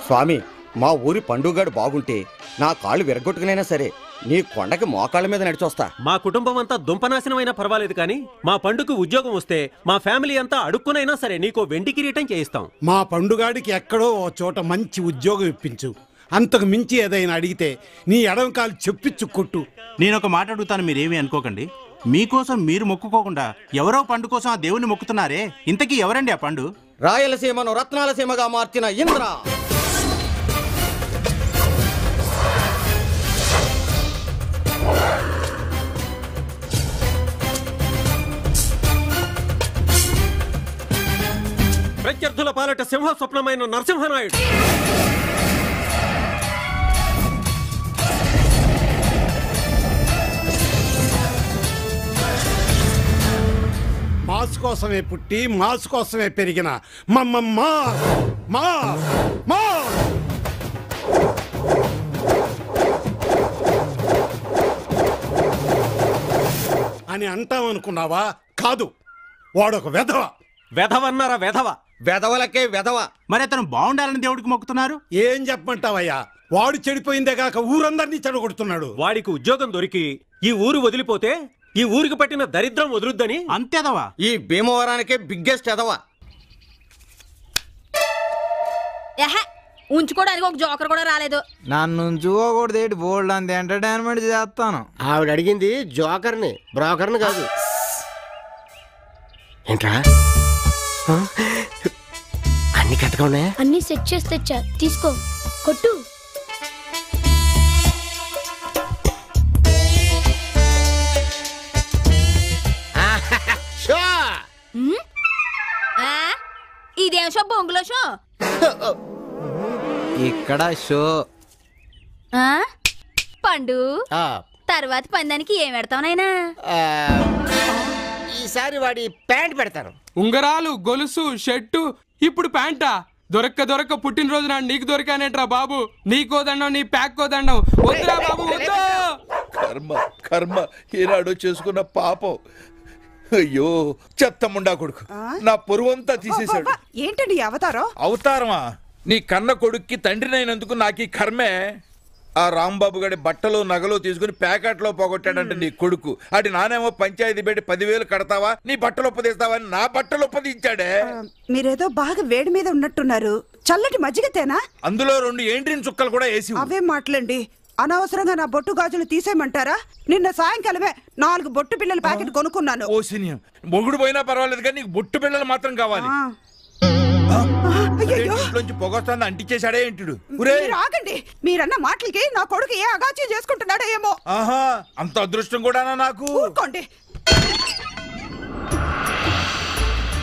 స్వామి, మా ఊరి పండుగాడు బాగుంటే నా కాళ్ళు విరగొట్టుకునైనా సరే నీ కొండకి మోకాళ్ళ మీద నడిచొస్తా. మా కుటుంబం అంతా దుంపనాశనమైనా పర్వాలేదు కానీ మా పండుగ ఉద్యోగం వస్తే మా ఫ్యామిలీ అంతా అడుక్కునైనా సరే నీకో వెండి కిరీటం చేయిస్తాం. మా పండుగాడికి ఎక్కడో ఓ చోట మంచి ఉద్యోగం ఇప్పించు. అంతకు మించి ఏదైనా అడిగితే నీ ఎడమ కాలు చెప్పిచ్చు కొట్టు. నేనొక మాట అడుగుతాను, మీరేమీ అనుకోకండి. మీకోసం మీరు మొక్కుకోకుండా ఎవరో పండు కోసం ఆ దేవుని మొక్కుతున్నారే, ఇంతకీ ఎవరండి ఆ పండు? రాయలసీమను రత్నాలసీమగా మార్చిన ఇంద్ర. ప్రత్యర్థుల పాలట సింహ స్వప్నమైన నరసింహనాయుడు. మాస్ కోసమే పుట్టి మాస్ కోసమే పెరిగిన అని అంటామనుకున్నావా? కాదు, వాడొక వెధవ. వెధవన్నారా? వెధవ వెధవలకే వెధవ. మరి అతను బాగుండాలని దేవుడికి మొక్కుతున్నారు. ఏం చెప్పమంటావయ్యా? వాడు చెడిపోయిందే కాక ఊరందరినీ చెడగొడుతున్నాడు. వాడికి ఉద్యోగం దొరికి ఈ ఊరు వదిలిపోతే ఈ ఊరికి పట్టిన దరిద్రం వదులుద్దని అంతేదవా? ఈ భీమవరానికే బిగ్గెస్ట్ ఎదవ. ఉంచుకోవడానికి ఒక జోకర్ కూడా రాలేదు. నన్ను ఉంచుకోకూడదు, బోల్డ్ అంత ఎంటర్టైన్మెంట్ చేస్తాను. ఆవిడ అడిగింది జోకర్ని, బ్రోకర్ని కాదు. ఏంట్రా అన్ని కరెక్ట్గా ఉన్నాయా? అన్ని సెట్ చేసి తెచ్చా, తీసుకో, కొట్టు. ఇదేం షో? బొంగులో షో. ఇక్కడ షో. పండు తర్వాత పందానికి ఏం పెడతావు నాయనా? ఈసారి వాడి ప్యాంట్ పెడతాను. ఉంగరాలు, గొలుసు, షర్టు, ఇప్పుడు ప్యాంటా? దొరక్క పుట్టినరోజు నాడు నీకు దొరికానేట్రా బాబు. నీకో దండం, నీ ప్యాక్ కో దండం. వద్దురా బాబు, వద్దు. కర్మ కర్మ ఈనాడు చేసుకున్న పాపం. అయ్యో చెత్తముండా కొడుకు నా పొరువంతా తీసేశాడు. ఏంటండి అవతారం? అవతారమా? నీ కన్న కొడుక్కి తండ్రినైనందుకు నాకు ఈ కర్మే. ఆ రాంబాబు గడి బట్టలు నగలు తీసుకుని ప్యాకెట్లో పోగొట్టాడంటే నీ కొడుకు. అటు నానేమో పంచాయతీ పెట్టి 10,000 కడతావా, నీ బట్టలు ఒప్పదీస్తావా అని నా బట్టలు ఒప్పదించాడే. మీరేదో బాగా వేడి మీద ఉన్నట్టున్నారు. చల్లటి మజ్జిగతేనా? అందులో 2 ఏండ్రిన్ చుక్కలు కూడా వేసి. అవే మాటలండి. అనవసరంగా నా బొట్టు గాజులు తీసేయమంటారా? నిన్న సాయంకాలమే 4 బొట్టు పిల్లల ప్యాకెట్ కొనుక్కున్నాను. ఓ సినియం, మొగుడు పోయినా పర్వాలేదు కానీ నీకు బొట్టు పిల్లలు మాత్రం కావాలి. పొగొస్తాను అంటించేశాడే ఏంటుడు. ఆగండి, మీరన్న మాటలకి నా కొడుకు ఏ అగాచ్యం చేసుకుంటున్నాడో ఏమో. ఆహా, అంత అదృష్టం కూడానా నాకు? ఊరుకోండి.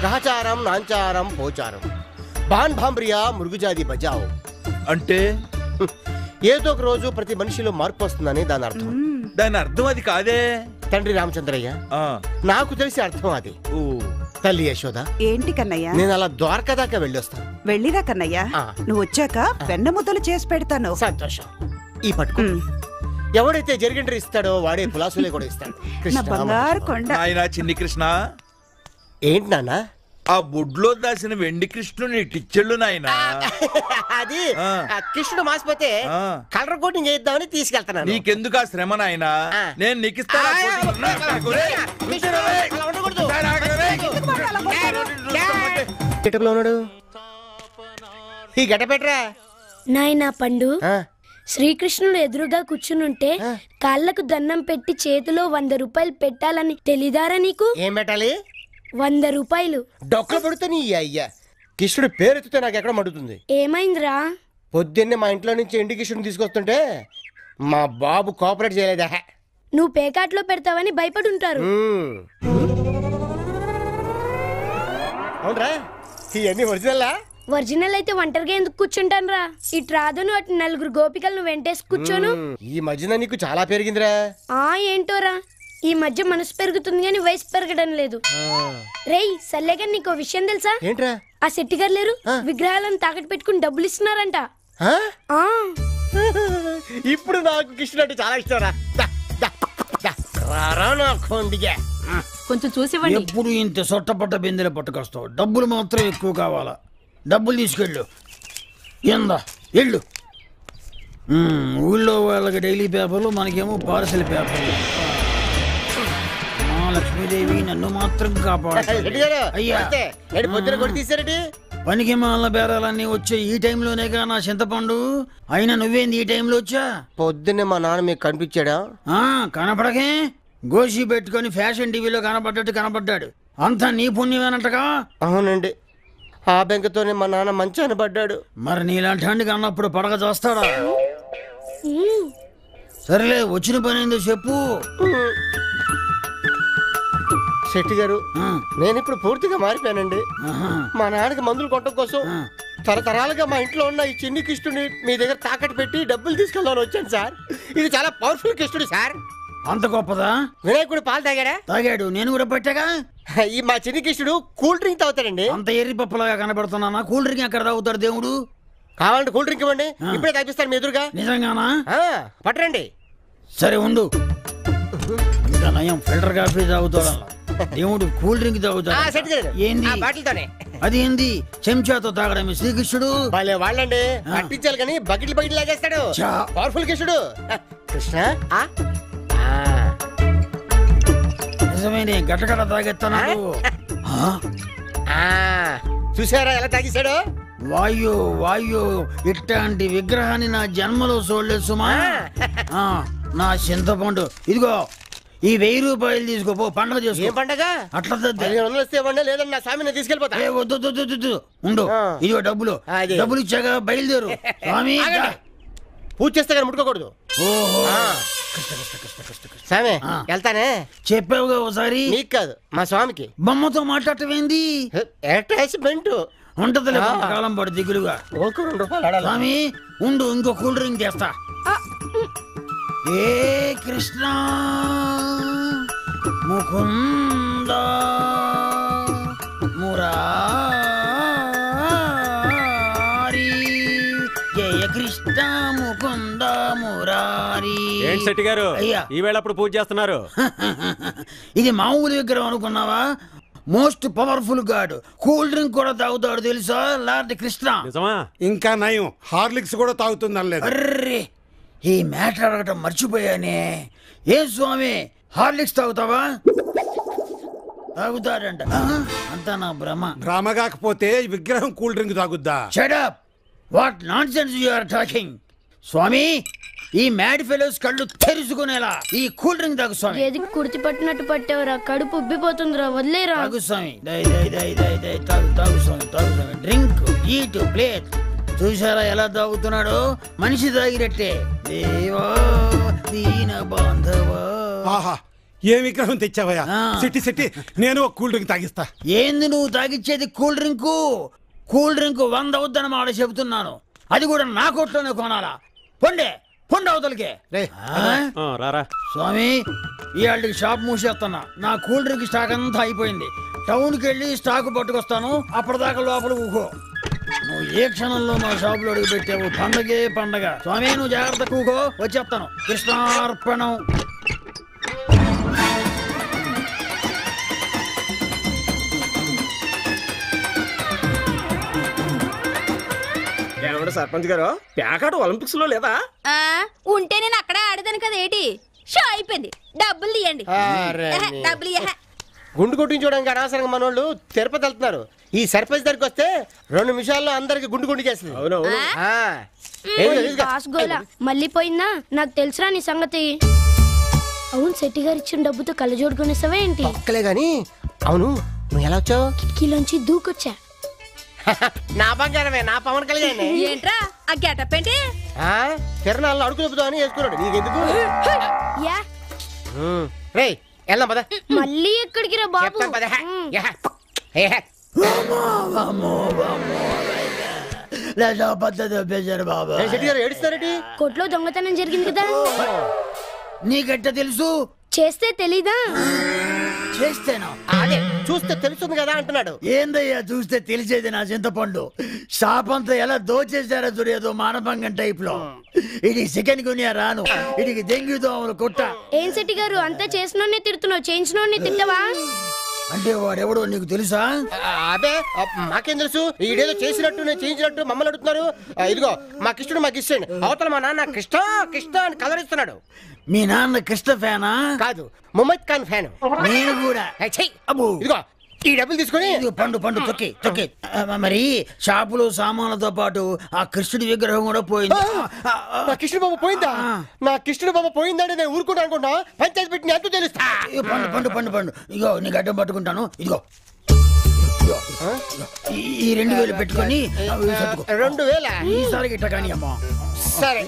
గ్రహచారం, నాంచారం, పోచారం, బాన్ భాంబ్రియా, మృగుజాది బజావ్. అంటే ఏదో ఒక రోజు ప్రతి మనిషిలో మార్పు వస్తుందని దాని అర్థం. దాని అర్థం అది కాదే. తండ్రి రామచంద్రయ్య, నాకు తెలిసి అర్థం అది. తల్లి యశోద. ఏంటి కన్నయ్య? నేను అలా ద్వారకా దాకా వెళ్ళొస్తాను. వెళ్ళిరా కన్నయ్య, నువ్వు వచ్చాక వెన్న ముద్దలు చేసి పెడతాను. సంతోషం. ఈ పట్టుకో. ఎవడైతే జరిగిండ్రి ఇస్తాడో వాడే పులాసులే కూడా ఇస్తాడు. బంగారు కొండ. ఆయన చిన్ని కృష్ణ. ఏంటి నాన్న? ఆ బుడ్లో దాసిన వెండి కృష్ణుని టిచ్చెళ్ళు నాయన. అది కృష్ణుడు మాసిపోతే కలర్ కోటింగ్ చేద్దామని తీసుకెళ్తాను. నీకెందుకు ఆ శ్రమ నాయన? నేను నీకు ఇస్తాను. ఈ గడ్డ పెట్టరా నాయనా పండు. శ్రీకృష్ణుడు ఎదురుగా కూర్చునుంటే కాళ్లకు దండం పెట్టి చేతిలో 100 రూపాయలు పెట్టాలని తెలీదారా నీకు? ఏం పెట్టాలి? 100 రూపాయలు. డొక్కలు పడితే నీ అయ్యా. కృష్ణుడు పేరెత్తితే నాకు ఎక్కడ మడుతుంది. ఏమైందిరా? పొద్దున్నే మా ఇంట్లో నుంచి ఎండి కృష్ణుడు తీసుకొస్తుంటే మా బాబు కోఆపరేట్ చేయలేదా? నువ్వు పేకాట్లో పెడతావని భయపడి ఉంటారు. అవునరా, ఇవన్నీ ఒరిజినల్? ఒరిజినల్ అయితే ఒంటరిగా ఎందుకు కూర్చుంటాను రా? ఇటు రాదును అటు 4 గోపికలను వెంటేసి కూర్చోను. ఈ మధ్యన నీకు చాలా పెరిగిందిరా. ఏంటోరా, ఈ మధ్య మనసు పెరుగుతుంది కానీ వయసు పెరగడం లేదు. రేయ్ సల్లేగా నీకు విషయం తెలుసా? ఏంట్రా? ఆ శెట్టి గారు లేరు, విగ్రహాలను తాకట్టు పెట్టుకుని డబ్బులు ఇస్తున్నారంట. ఇప్పుడు నాకు కృష్ణుడు అంటే చాలా ఇష్టం రా. కొంచెం చూసివ్వండి. ఎప్పుడు ఇంత సొట్టపట్ట బిందెలు పట్టుకొస్తావు? డబ్బులు మాత్రం ఎక్కువ కావాలా? డబ్బులు తీసుకెళ్ళు. ఎందా వెళ్ళు. ఊళ్ళో వాళ్ళకి డైలీ పేపర్లు, మనకేమో పార్సల్ పేపర్లు. లక్ష్మీదేవి నన్ను మాత్రం కాపాడు. అయ్యా పనికి మాల బేరాలన్నీ వచ్చే ఈ టైంలోనేగా నా చింతపండు. అయినా నువ్వేంది ఈ టైంలో వచ్చా? పొద్దున్నే మా నాన్న మీకు కనిపించాడా? కనపడకే, గోషి పెట్టుకొని ఫ్యాషన్ టీవీలో కనపడ్డట్టు కనపడ్డాడు. అంతా నీ పుణ్యమేనంటగా? అవునండి, ఆ బెంకతోనే మా నాన్న మంచాన పడ్డాడు. మరి నీలాంటి హండికి అన్నప్పుడు పడక చేస్తాడా? సరేలే, వచ్చిన పని ఏందో చెప్పు. శెట్టి గారు, నేను ఇప్పుడు పూర్తిగా మారిపోయానండి. మా నాన్నకి మందులు కొట్టడం కోసం తరతరాలుగా మా ఇంట్లో ఉన్న ఈ చిన్ని కిష్టుని మీ దగ్గర తాకట్టు పెట్టి డబ్బులు తీసుకెళ్దామని వచ్చాను సార్. ఇది చాలా పవర్ఫుల్ కిష్టుడు సార్. అంత గొప్పదా? వినాయకుడు పాలు తాగాడా? తాగాడు, నేను కూడా పట్టాగా. ఈ మా చిన్ని కిష్టుడు కూల్ డ్రింక్ తాగుతాడండి. అంత ఎర్రి పప్పులాగా కనబడుతున్నానా? కూల్ డ్రింక్ ఎక్కడ తాగుతాడు దేవుడు? కావాలంటే కూల్ డ్రింక్ ఇవ్వండి, ఇప్పుడే తాగిస్తాను మీ ఎదురుగా. నిజంగానా? పట్టరండి. సరే ఉండు. ఇంకా నయం ఫిల్టర్ కాఫీ తాగుతాడా? దేవుడు కూల్ డ్రింక్ తాగుతాడు. ఏంది అది? ఏంది చెంచాతో తాగడమే శ్రీకృష్ణుడు? భలే వాళ్ళండి, పట్టించాలి కానీ బకెట్లు బకెట్లు లాగేస్తాడు. పవర్ఫుల్ కృష్ణుడు. కృష్ణ నిజమేనే, గట్టగడ తాగెత్తాను. చూసారా ఎలా తాగేశాడు? వాయు వాయు, ఇట్లాంటి విగ్రహాన్ని నా జన్మలో చూడలేదు సుమా. నా చింతపండు ఇదిగో, ఈ 1000 రూపాయలు తీసుకోపో, పండుగ చేసుకో. ఏం పండగ? అట్లా లేదండి, నా స్వామిని తీసుకెళ్ళిపోతా. వద్దు ఉండు, ఇదిగో డబ్బులు. డబ్బులు ఇచ్చాక బయలుదేరు. స్వామి పూజ చేస్తే కానీ ముట్టుకోకూడదు. స్వామి వెళ్తానే. చెప్పావుగా ఒకసారి. నీకు కాదు, మా స్వామికి. బొమ్మతో మాట్లాడటమేంది? అటాచ్మెంట్ ఉంటది కాలం పడు దిగులుగా. స్వామి ఉండు, ఇంకో కూల్ డ్రింక్ చేస్తా. ఏ కృష్ణ ముకుంద మురారి, జయ కృష్ణ ముకుంద మురారి. ఏంటి శెట్టి గారు, ఈవేళ అప్పుడు పూజ చేస్తున్నారు? ఇది మామూలు విగ్రహం అనుకున్నావా? Most powerful God. Cool drink కూడా తాగుతాడు తెలుసా, లార్డ్ కృష్ణ. నిజమా? ఇంకా నయం, హార్లిక్స్ కూడా తాగుతుంది. అర్రే, ఈ మ్యాటర్ అడగటం మర్చిపోయానే. ఏం స్వామి, హార్లిక్స్ తాగుతావా? తాగుతాడంట. అంతా నా భ్రమ. భ్రమ కాకపోతే విగ్రహం కూల్ డ్రింక్ తాగుద్దా? Shut up, what nonsense you are talking. స్వామి, ఈ మ్యాడ్ ఫెలోస్ కళ్ళు తెరుచుకునేలా ఈ కూల్ డ్రింక్ తాగు స్వామి. ఏది కుర్తి పట్టినట్టు పట్టేవరా, కడుపు ఉబ్బిపోతుందిరా, వదిలేరా. తాగు స్వామి, తాగు స్వామి, తాగు స్వామి. Drink, eat, plate. చూసారా ఎలా తాగుతున్నాడు? మనిషి తాగినట్టే. దేవా దీన బాంధవా. ఆహా, ఏ విగ్రహం తెచ్చావయ్యా? సిట్టి నేను ఒక కూల్ డ్రింక్ తాగిస్తా. ఏంది నువ్వు తాగిచ్చేది? Cool drink. కూల్ డ్రింక్ 100 అవుద్దని మాట చెబుతున్నాను. అది కూడా నా కొట్లోనే కొనాలా? పొండే అవతలకే. స్వామి, ఇవాళకి షాప్ మూసేస్తున్నా. నా కూల్ డ్రింక్ స్టాక్ అంతా అయిపోయింది. టౌన్కి వెళ్ళి స్టాక్ పట్టుకొస్తాను. అప్పటిదాకా లోపల ఊకో. నువ్వు ఏ క్షణంలో మా షాపులో అడుగు పెట్టావు, పండగే పండగ. స్వామి నువ్వు జాగ్రత్త, కూకో, వచ్చేస్తాను. కృష్ణార్పణం. సర్పంచ్ గారు, ప్యాకాట ఒలింపిక్స్ లో లేదా? ఉంటే నేను అక్కడే ఆడదాను కదా. ఏంటి షో అయిపోయింది, డబ్బులు తీయండి. డబ్బులు గుండు కొట్టించుకోవడానికి అనవసరంగా మనోళ్ళు తిరుపతి వెళ్తున్నారు. ఈ సర్పంచ్ దగ్గరికి వస్తే 2 నిమిషాల్లో అందరికి గుండు చేస్తుంది. మళ్ళీ పోయిందా? నాకు తెలుసురా నీ సంగతి. అవును, శెట్టి గారు ఇచ్చిన డబ్బుతో కళ్ళజోడు కొనేసావా ఏంటి? ఒక్కలే గాని. అవును, నువ్వు ఎలా వచ్చావు? కిటికీలోంచి దూకొచ్చా. నా బంగారమే, నా పవన్ కళ్యాణ్. ఏంట్రా ఆ గెటప్ ఏంటి? తిరణాల్లో అడుగు చెబుతావు అని వేసుకున్నాడు. నీకెందుకు? వెళ్దాం పద. మళ్ళీ ఎక్కడికి రా బాబు? కొట్లో దొంగతనం జరిగింది కదా. నీకెట్ట తెలుసు? చేస్తే తెలీదా? చేస్తేనా? అదే చూస్తే తెలుస్తుంది కదా అంటున్నాడు. ఏందయ్యా చూస్తే తెలిసేది నా చింతపండు. షాప్ అంతా ఎలా దోచేసారో చూడేదో మానభంగం టైప్ లో. ఇది చికెన్ గునియా రాను, ఇది దెంగి దోమలు కొట్ట. ఏం శెట్టి గారు, అంతా చేసినోడ్నే తిడుతున్నావు, చేయించినోడ్ని తిట్టవా? అంటే వాడెవడో నీకు తెలుసా? అదే మాకేం తెలుసు, ఈడేదో చేసినట్టు నేను చేయించినట్టు మమ్మల్ని అడుగుతున్నారు. ఇదిగో మా కృష్ణుడు మాకు ఇష్టండి, అవతల మా నాన్న కృష్ణ కృష్ణ అని కలరిస్తున్నాడు. మీ నాన్న కృష్ణ ఫ్యానా? కాదు, ముమ్మద్ ఖాన్ ఫ్యాన్. నేను కూడా. ఇదిగో ఈ డబ్బులు తీసుకొని పండు తొక్కి తొక్కి. మరి షాపులో సామాన్లతో పాటు ఆ కృష్ణుడి విగ్రహం కూడా పోయింది. నా కృష్ణుడు బాబు పోయిందా? నా కృష్ణుడు బాబు పోయిందంటే నేను ఊరుకుంటా అనుకుంటా. పంచాయతీ పెట్టి ఎంత తెలుస్తా. పండు ఇగో నీకు అడ్డం పట్టుకుంటాను. ఇదిగో ఈ 2000 పెట్టుకొని 2000 ఈసారి గిట్ట కానీ అమ్మా. సరే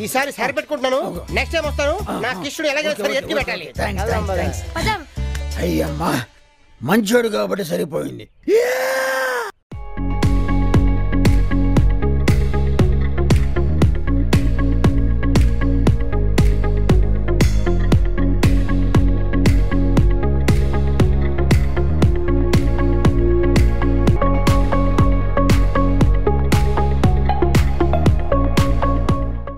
ఈసారి సరి పెట్టుకుంటున్నాను. నెక్స్ట్ టైం వస్తాను. నా కృష్ణుడు ఎలాగైనా సరే ఎత్తి పెట్టాలి. అయ్యమ్మా మంచోడు కాబట్టి సరిపోయింది.